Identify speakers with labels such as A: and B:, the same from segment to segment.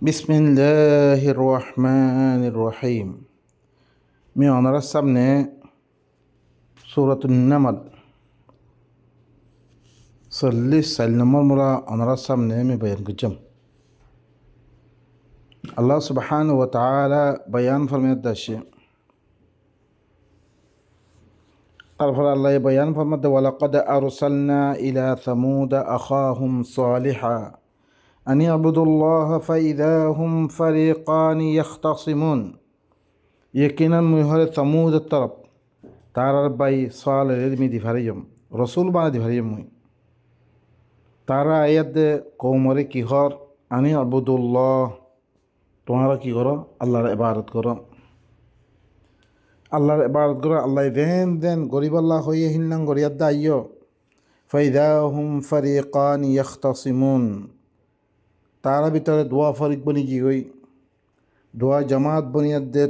A: বিসমিল্লাহির রহমানির রহিম। আমি ওনার সামনে সূরাতুন নামল 40 নম্বর মোরা ওনার সামনে আমি বয়ান করলাম। আল্লাহ সুবহানাহু ওয়া তাআলা বয়ান ফরমাতে তারপর আল্লাহ বয়ান ফরমাতে ওয়ালাকাদ আরসালনা ইলা সামুদ আখাহুম সালিহা আন ইয়াবুদুল্লাহ ফাইযা হুম ফারিকান ইখতাসিমুন। यकीनन मुहर समूद तरफ तारार बाई साल रेदमी दिफारियम रसूल बाना दिफारियम मुई तारा आयत कौमरे की हर आनी अबुदुल्लाह तुम्हारा की करो अल्लाहर इबादत करो अल्लाह देन देन गरीब अल्लाह होइए हिन्नन गरियद्दा आइयो फैदा हुम फरीकान यख्तसिमुन तारा भीतर दुआ फरीक बनी की गई দোয়া জামাত বনিয়াদ দে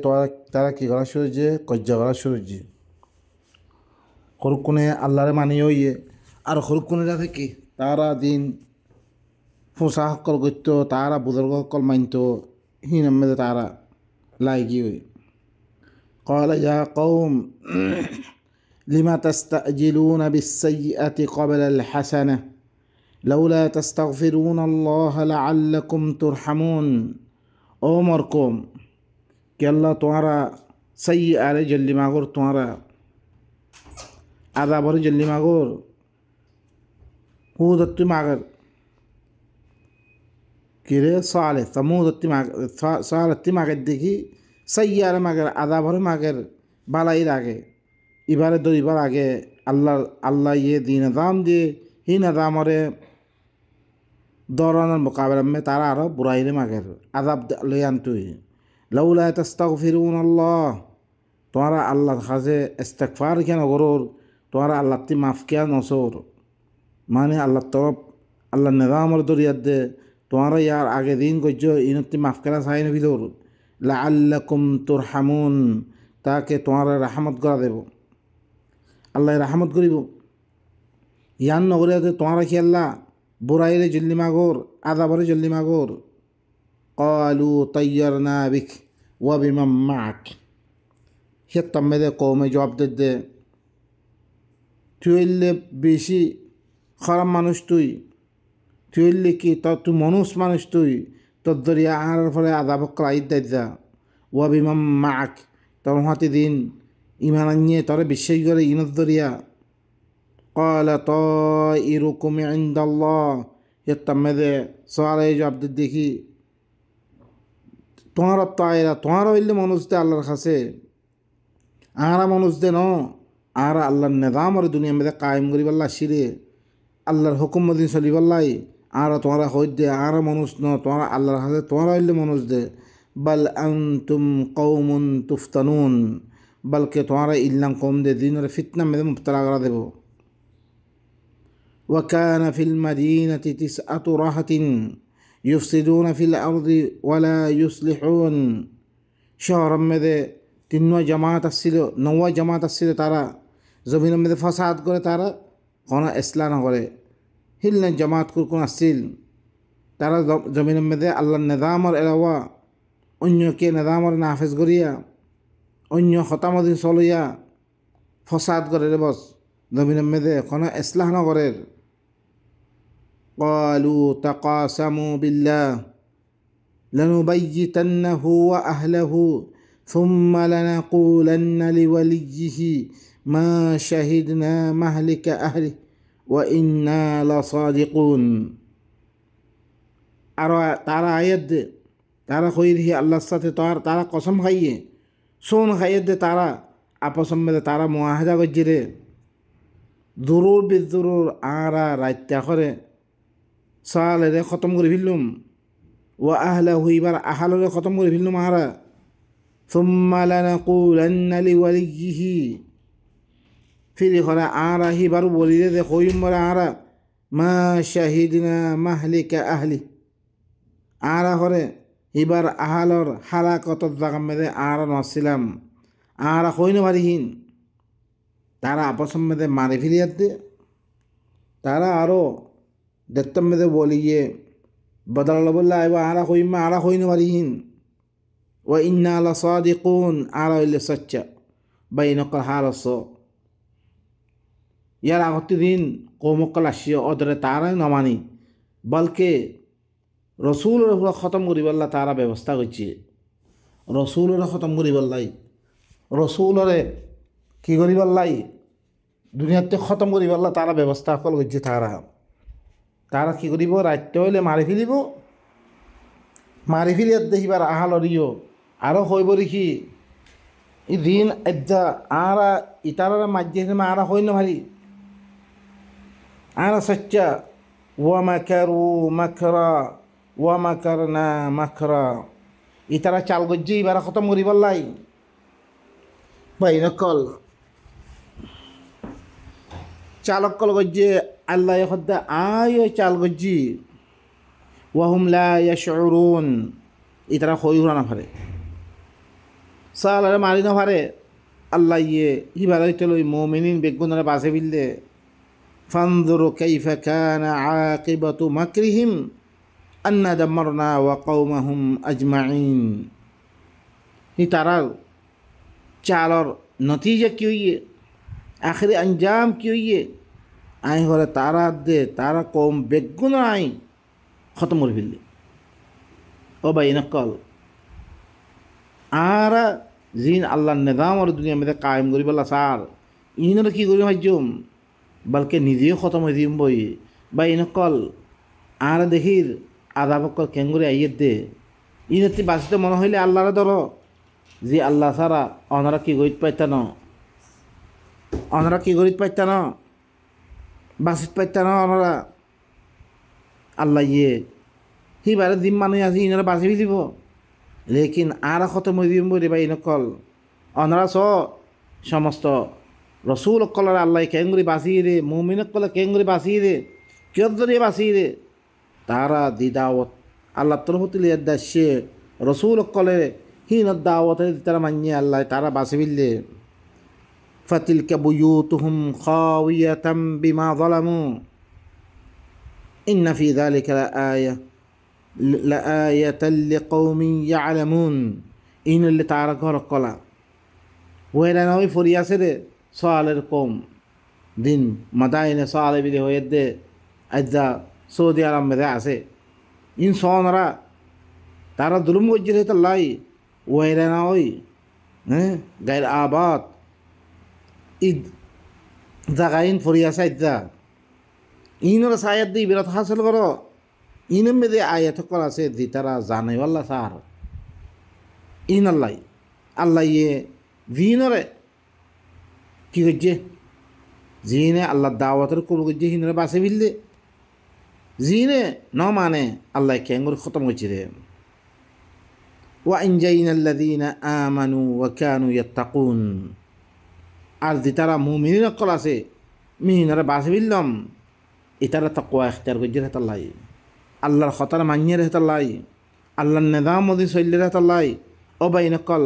A: তারা কি করা শুরু যে কজ্জা করা শুরু যে হরকুনে আল্লাহরে মানিও ইয়ে আর হরকুনে রাখে কি তারা দিন ফুসা সকল গত্য তারা বুজুর্গ সকল মানত হিনামে তারা লাগি হই قال يا قوم لما تستعجلون بالسيئة قبل الحسنة لولا تستغفرون الله لعلكم ترحمون। ओ मरकोम कि अल्लाह तुम्हारा सही आरे जल्दी मागोर तुम्हारा आधा भर जल्दी मागोर हूदत्ती मागर किरे साले समूदत्ती मागर सालत्ती मागर देखी सही आरे मागर आधा भर मागर बाला ही आगे इबारे दो इबार आगे अल्लाह अल्लाह ये दीन निज़ाम दे ही निज़ाम और दौरान मुकाबले में तारा आरो बुराई ने मगर अज़ाब ले आंतुई लौला तस्तगफिरून अल्लाह तुम्हारा अल्लाह खासे इस्तगफार क्या नगरोर तुम्हारा अल्लाह ती माफ़ क्या नसोर माने अल्लाह तरफ अल्लाह निज़ाम और दुरियत दे तुम्हारा यार आगे दिन को जो इनती माफ़ करा साइन विदोर लअल्लकुम तुरहमून ताकि तुम्हारा रहमत करा देबो अल्लाह रहमत करिबो यान नगरिया दे तुम्हारा कि अल्लाह बुराइले जल्दी मागोर आदाबरे जल्दी मागोर क़ालू तय्यरना बिक व बिमन मअक हे तम्मेदे कौमे जवाब दे तुइले बेशी खराब मानुष तुइले की तु मनुष मानुष तो दरिया आर फले आदाब क्राइद दे व बिमन मअक तोर हाथी दिन ईमान अन्ये तोरे विश्वास करे इन दरिया قال طائركم عند الله يتمدى سوالے جواب देखी तुम्हारा तायरा तुम्हारा इल्ले मनुष्य दे अल्लाहर खासे आरा मनुष्य दे नो आरा अल्लाहर निज़ाम और दुनिया में कायम करी बल्ला शिरे अल्लाहर हुक्म मदीन चली बल्लाई आरा तुम्हारा होय दे आरा मनुष्य नो तुम्हारा अल्लाहर खासे तुम्हारा इल्ले मनुष्य दे बल अंतुम कौमुन तुफ्तनून बल्कि तुम्हारा इल्ला कौम दे दीन और फितना में मुब्तला करा देबो। वकान फिल मदीनति तिसअतु रहतिन युफ्सिदून फिल अर्दि वला युस्लिहून शहर में तीनवा जमात आसिलो नौवा जमात आसिलो तारा जमीन में फसाद करे तारा कोना इस्लाह न करे हिलने जमात को आसिल तारा जमीन में अल्लाह निज़ाम और अलावा अन्य के निज़ाम और नाफिज करिया अन्य खतामदी चलिया फसाद करे बस जमीन में कोना इस्लाह न करे قالوا تقاسموا بالله لنبيتنه وأهله ثم لنقولن لوليه ما شهدنا مهلك أهله وإنا لصادقون أرى ترى آيات ترى خيره الله سات ترى قسم خيه سون خيد ترى أبسم من ترى معاهدة وجري ضرور بالضرور أرى رايت آخره साल रे ख़त्म कर फिल्लुम व आहला हुईबार आहल रे ख़त्म कर फिल्लुम आरा सुम्मा लनक़ूलन्ना लिवलिय्यिही फिर खरा आरा ही बार बोली दे खोयुम बार आरा मा शहीदना महलिक अहली आरा खरे ही बार आहलर हालाकत जागम में आरा नसिलाम आरा खोइन बारिहीन तारा आपसम में मारे फिलियत दे तारा आरो दत्तम में बोलिए বদল বললা এবার আরা হইমা আরা হইন পারিহীন ও ইন্না আলা সাদিকুন আরা হইলে সচ্চা বাইনকল হারস ইয়ার আগতে দিন কৌমকল আসিও অদরে তারা নমানি বলকে রসুলের উপরে খতম করিবাল্লা তারা ব্যবস্থা করছে রসুলের খতম করিবাল্লাই রসুলরে কি করিবাল্লাই দুনিয়াতে খতম করিবাল্লা তারা ব্যবস্থা কল করছে তারা কি করিব রাত্য হইলে মারি ফেলিয়ার দেখিবার আহালরিও আরও হইব দেখি ই দিন এদ্দা আরা ইতারা মাঝে আরা হই না ভারি আরা সচ্চা ওয়ামাকারু মাকরা ওয়ামাকারনা মাকরা ইতারা চাল গজ্জে এবার খতম করিবার লাই বাইনকল চালকল গজ্জে আল্লাহ হদ্দা আয় চাল গজ্জি ওয়াহুম লা ইয়াশউরুন ইতারা হইরা না পারে সালারে মারি না পারে আল্লাহ হিবার হইতে লই মুমিনিন বেগুনরে বাসে বিললে ফানজুরু কাইফা কানা আকিবাতু মাকরিহিম আন্না দামারনা ওয়া কওমাহুম আজমাইন ই তারার চালর নতিজা কি হইয়ে আখরি अंजाम কি হইয়ে আই হলে তারা দে তারা কম বেগুন আই খতম করে ফেললে ও বাইনকল আর জিন আল্লাহ নিজাম আর দুনিয়া মধ্যে কায়েম করি বলা সার ইনর কি করি ভাজ্যম বলকে নিজেও খতম হয়ে দিম বই বাইনকল আর দেখির আদাবকল কেঙ্গুরি আইয়ের দে ইনতি বাঁচতে মনে হইলে আল্লাহরে ধরো যে আল্লাহ সারা অনারা কি গরিত পাইতান বাঁচিত পাইতান অনারা আল্লাহ সিবারে দিম মানুষ আছে ইনারা বাঁচি ফেলিব লেকিন আর খতম হয়ে দিম বই ভাই নকল অনারা সমস্ত রসুল অকলরে আল্লাহ কেঙ্গুরি বাঁচিয়ে দে মুমিন অকলে কেঙ্গুরি বাঁচিয়ে দে কিয় ধরিয়ে বাঁচিয়ে দে তারা দিদাওত আল্লাহ তরফ তুলে দাসে রসুল অকলে হীন দাওয়াতে তারা মানিয়ে আল্লাহ তারা বাঁচি ফেললে ফাতিলকা বুয়ুতুহুম খাওয়িয়াতাম বিমা যালামু ইন্না ফি যালিকা লাআয়াতাল লিকওমিন ইয়ালামুন ইনলে তারা ঘর কলা ওয়েরা নয় ফরিয়াছে রে সওয়ালের কম দিন মাদাইনে সওয়ালে বিদে হয়ে দে আজ্জা সৌদি আরব মেদে আছে ইন সনরা তারা দুলুম গজ্জির হেতে লাই ওয়েরা নয় গায়ের আবাদ ঈদ জাগাইন ফরিয়াছে আজ্জা ইনর সায়াত দি বিরত হাসিল করো ইনের মেদে আয়াত কল আছে দি তারা জানে আল্লাহ সার ইন আল্লাহ আল্লাহ জিনরে কি করছে জিনে আল্লাহ দাওয়াতের কবুল করছে হিনরে বাসে ফিরলে জিনে ন মানে আল্লাহ কেঙ্গুর খতম করছে রে ওয়া ইনজাইনাল্লাযীনা আমানু ওয়া কানু ইয়াত্তাকুন আর যে তারা মুমিনিন কল আছে মিহিনরে বাসে ফিরলাম এটারা তাকওয়া ইখতিয়ার করছে হেতাল্লাহ আল্লাহর খতার মানিয়ে হেতাল্লাহ আল্লাহর নিজাম মধ্যে চললে হেতাল্লাহ ও বাইনকল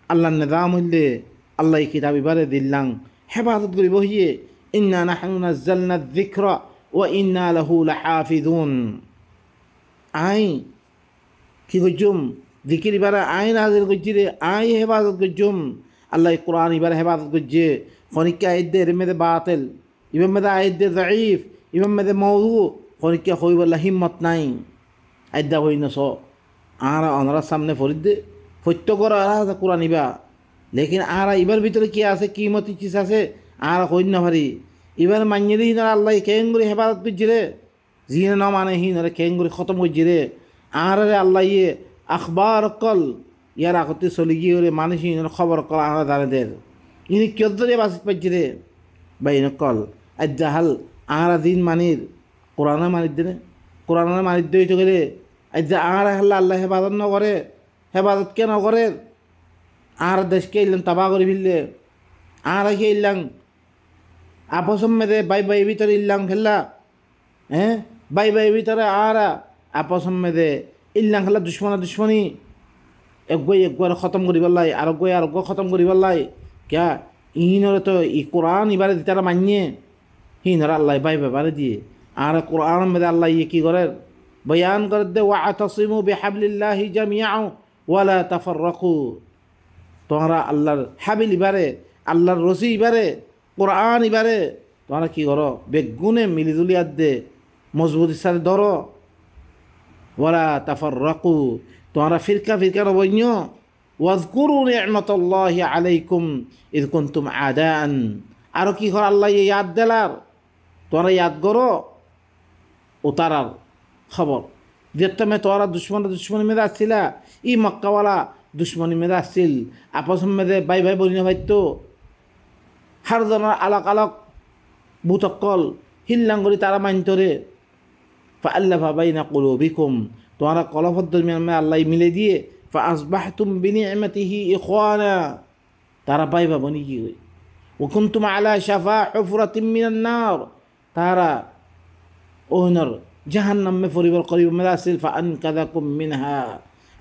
A: আল্লাহর নিজাম হইলে আল্লাহ কিতাব ইবারে দিল্লাং হেফাজত করিব হিয়ে ইন্না নাহনু নাযালনা যিকরা ওয়া ইন্না লাহু লাহাফিজুন আই কি করছুম জিকির ইবারে আই নাজিল করছি রে আই হেফাজত করছুম আল্লাহ কোরআন ইবারে হেফাজত করছে খনিকা আইদে এর মেদে বাতিল ইবার মেদে আইদে যাইফ ইবার মেদে মওদু খনিকা হইবল্লা হিম্মত নাই আইদা হই না আর অনরার সামনে ফরিদ দে সত্য করা কোরআন ইবা লেকিন আর ইবার ভিতরে কি আছে কি মতি চিজ আছে আর হইন না পারি এবার মানিয়ে দিই না আল্লাহ কেঙ্গুরি হেফাজত করছি রে জিনে ন মানে হিনরে কেঙ্গুরি খতম করছি রে আর রে আল্লাহ আখবার কল ইয়ার আগতে চলি গিয়ে রে মানুষ হিনর খবর কল আর দাঁড়ে দের ইনি কিয় ধরে বাঁচিত পাইছি রে বাইন কল আর জাহাল আর দিন মানির কোরআনে মানির দে কোরআনে মানির দিয়ে গেলে আর যা আর হাল্লা আল্লাহ হেফাজত ন করে হেফাজত কে ন করে আর দেশকে ইলাম তাবা করে ফেললে আর কে ইলাম আপসম মেদে বাই ভিতরে ইল্লাম খেললা বাই ভিতরে আর আপসম মেদে ইল্লাম খেলা দুশ্মনী একগর খতম করি পেলাই আর খতম করি পেলাই ক্যা ইনরে তো ই কোরআন এবারে তারা মানিয়ে হিনরা আল্লাহ বাই বারে দিয়ে আর কোরআন মেদে আল্লাহ কি করে বয়ান করে দে ওয়াতাসিমু বিহাবলিল্লাহি জামিআ ওয়ালা তাফাররাকু। তোমরা আল্লাহর হাবিল ইবারে, আল্লাহর রসি ইবারে, কোরআন ইবারে তোমরা কি করো? বেগুনে মিলিজুলি আদে মজবুতির সাথে ধরো। ওয়ালা তাফাররাকু, তোমরা ফিরকা ফিরকা নবইন্য। ওয়াজকুরু নি'মাতাল্লাহি আলাইকুম ইয কুনতুম আদাআন, আরো কি কর আল্লাহ ইয়াদ দিলার, তোমরা ইয়াদ করো ও তারার খবর যেতমে তোরা দুশ্মনী মেদে আসছিলা। ই মক্কাওয়ালা দুশ্মনী মেদে আসছিল, আপস মেদে বাই ভাই বলি না ভাইতো। হার জনের আলাক আলাক বুতকল হিল্লাঙ্গরি তারা মাইন্তরে। ফাআল্লাফা বাইনা কুলুবিকুম, তোমরা কলফত দরমিয়ান আল্লাহ মিলে দিয়ে ফাআসবাহতুম বিনি'মাতিহি ইখওয়ানা, তারা বাই ভাই বনি কি হই। ওয়া কুনতুম আলা শাফা হুফরাতিম মিনান নার, তারা ওহনর জাহান্নাম মে ফরিবর করিব মেদা আসিল। ফাআনকাযাকুম মিনহা,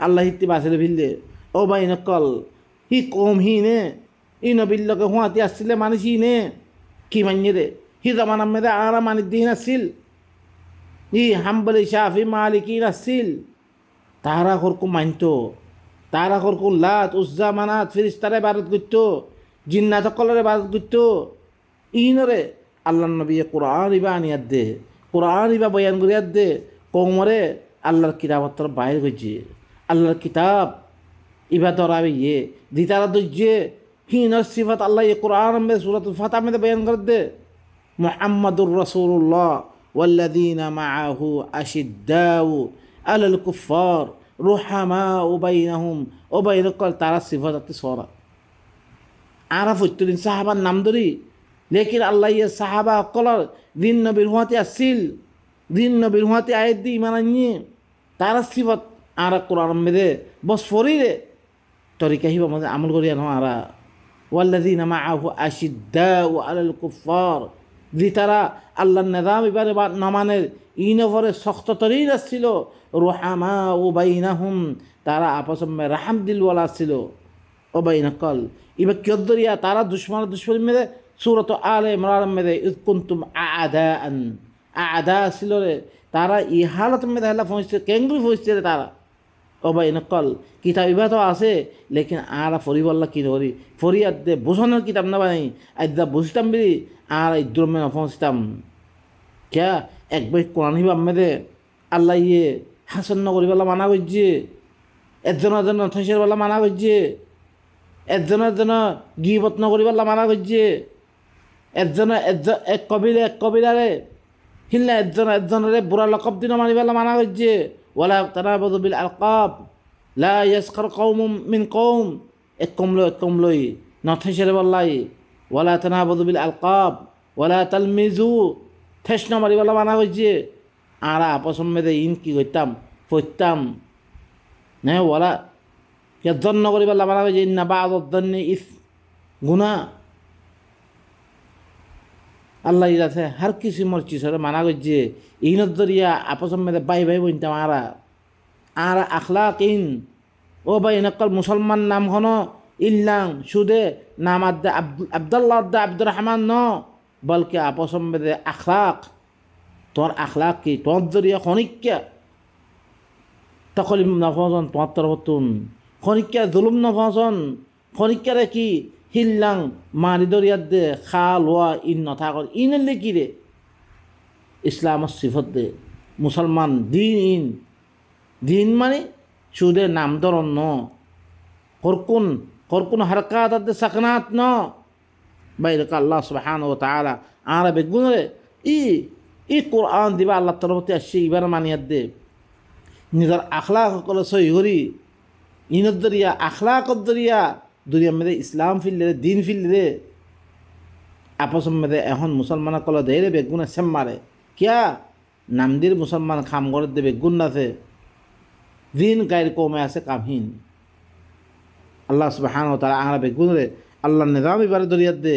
A: আল্লাহ হিত্তি বাসিলে ভিললে। ও বাই নকল হি কম হি নে ই নবিল্লকে হুঁয়াতি আসছিলে মানুষ হি নে কি মানিয়ে রে। হি জামানাম মেদে আরা মানিক দিন আসছিল, ই হাম্বলি শাফি মালিকিন আসছিল। তারা করকু মানত, তারা করকু লাত উজ্জা মানাত ফিরিস্তারে বারত করত, জিন্নাত কলরে বারত করত। ইনরে আল্লাহ নবী কোরআন ইবা আনিয়াত দে, কোরআন ইবা বয়ান করিয়াত দে। কৌমরে আল্লাহর কিতাবত্র বাইর করছে, আল্লাহর কিতাব ইবা দরাবে ইয়ে দিতারা দজ্জে হিনর সিফাত আল্লাহ কোরআন মে সূরাতুল ফাতিহা মে বয়ান করে দে। মুহাম্মাদুর রাসূলুল্লাহ ওয়াল্লাযীনা মাআহু আশিদ্দাউ আলাল কুফার রুহামাউ বাইনাহুম, ও বাইনকল তারা সিফাত সরা আরাফ উত্তরিন সাহাবার নাম ধরি। লেকিন আল্লাহ ইয়ে সাহাবা অকলর দিন নবীর হুঁয়াতে আসছিল, দিন নবীর হুঁয়াতে আয়াত দি ইমান আনিয়ে তারা সিফত আরা কোরআন মেদে বস ফরিরে তরিকা হিবা মধ্যে আমল করিয়া ন আরা। ওয়াল্লাযীনা মাআহু আশিদ্দাউ আলাল কুফার, দি তারা আল্লাহর নিজাম এবারে নমানের ইনফরে শক্ত তরির আসছিল। রুহামাউ বাইনাহুম, তারা আপস মে রাহম দিলওয়ালা ছিল। ও বাইনকল এবার কিয়দরিয়া তারা দুশ্মনী মেদে সূরাত আলে ইমরান মেদে ইয কুনতুম আদাআন, আদা ছিল রে তারা। ই হালত মেদে হেলা পৌঁছছে কেঙ্গুই পৌঁছছে রে তারা। ও বাইনকল কিতাব ইবা তো আছে, লেকিন আরা ফরিবল্লা কি ধরি ফরিয়াদ দে বোঝানোর কিতাব না বানাই আদা বুঝতাম বিরি আর ইদ্রমে না পৌঁছতাম। ক্যা এক বই কোরআন হিবা মেদে আল্লাহ ইয়ে হাসন নগরীবাল্লা মানা করছে, একজনের জন্য থৈসের বেলা মানা করছে, একজনের জন্য গিবত নগরীবাল্লা মানা করছে, একজনের এক কবিলারে হিল্লা একজনের বুড়া লকব দিন মানিবাল্লা মানা করছে। ওয়ালা তানাবাযু বিল আলকাব লা ইয়াসখার কওমুম মিন কওম, এক কমলই নথেসের বল্লাই। ওয়ালা তানাবাযু বিল আলকাব ওয়ালা তালমিজু, ঠেস ন মারিবাল্লা মানা করছে। আরা আপস মেদে ইন কি করতাম পড়তাম না। ওয়ালা যন্ন করিবাল্লা মানা করছে ইন্না বা'দাদ-দন্নি ইস, গুনাহ। আল্লাহ আছে হার কিছু মরচিসরে মানা করছে। ইনত দরিয়া আপস মেদে বাই বাই বইতাম আরা আর আখলাক ইন। ও ভাই নকল মুসলমান নাম হন ইল্লাং সুদে নাম আদা আব্দুল্লাহ আদা আব্দুর রহমান ন, বলকে আপস মেদে আখলাক। তোর আখলাক কি তোর দরিয়া খনিকা তকলিম নফজন তোমার তরফতুন খনিকা জুলুম নফজন খনিকারে কি হিল্লাং মারি দরিয়াত দে খা লোয়া ইন নথাকর ইনলে কি রে ইসলামর সিফত দে মুসলমান দিন ইন দিন মানে সুদে নাম ধরন ন করকুন হরকাত দে সকনাত ন বাইরক আল্লাহ সুবহানাহু ওয়া তাআলা আরা বেগুন রে ই কোরআন দিবা আল্লাহ তরফতে আসছে ইবার মানিয়াত দে নিজের আখলাক সকল সই করি ইনত দরিয়া আখলাকত দরিয়া দুনিয়া মেদে ইসলাম ফিরলে দিন ফিরলে আপস মেদে এখন মুসলমান কল দেরে বেগুন সেম মারে কিয়া নামদির মুসলমান খাম করে দে বেগুন আছে দিন গায়ের কমে আছে কামহীন। আল্লাহ সুবহানাহু ওয়া তাআলা আমরা বেগুন রে আল্লাহ নিজাম এবারে দরিয়াত দে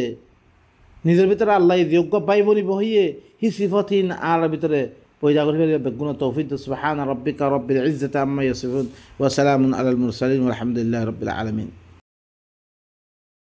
A: নিজের ভিতরে আল্লাহ যোগ্য পাই বলি বহিয়ে হি সিফতহীন আর ভিতরে পয়দা করে বেগুন তৌফিক। সুবহান রাব্বিকা রাব্বিল ইজ্জাতি আম্মা ইয়াসিফুন ওয়া সালামুন আলাল মুরসালিন ওয়া আলহামদুলিল্লাহি রাব্বিল আলামিন।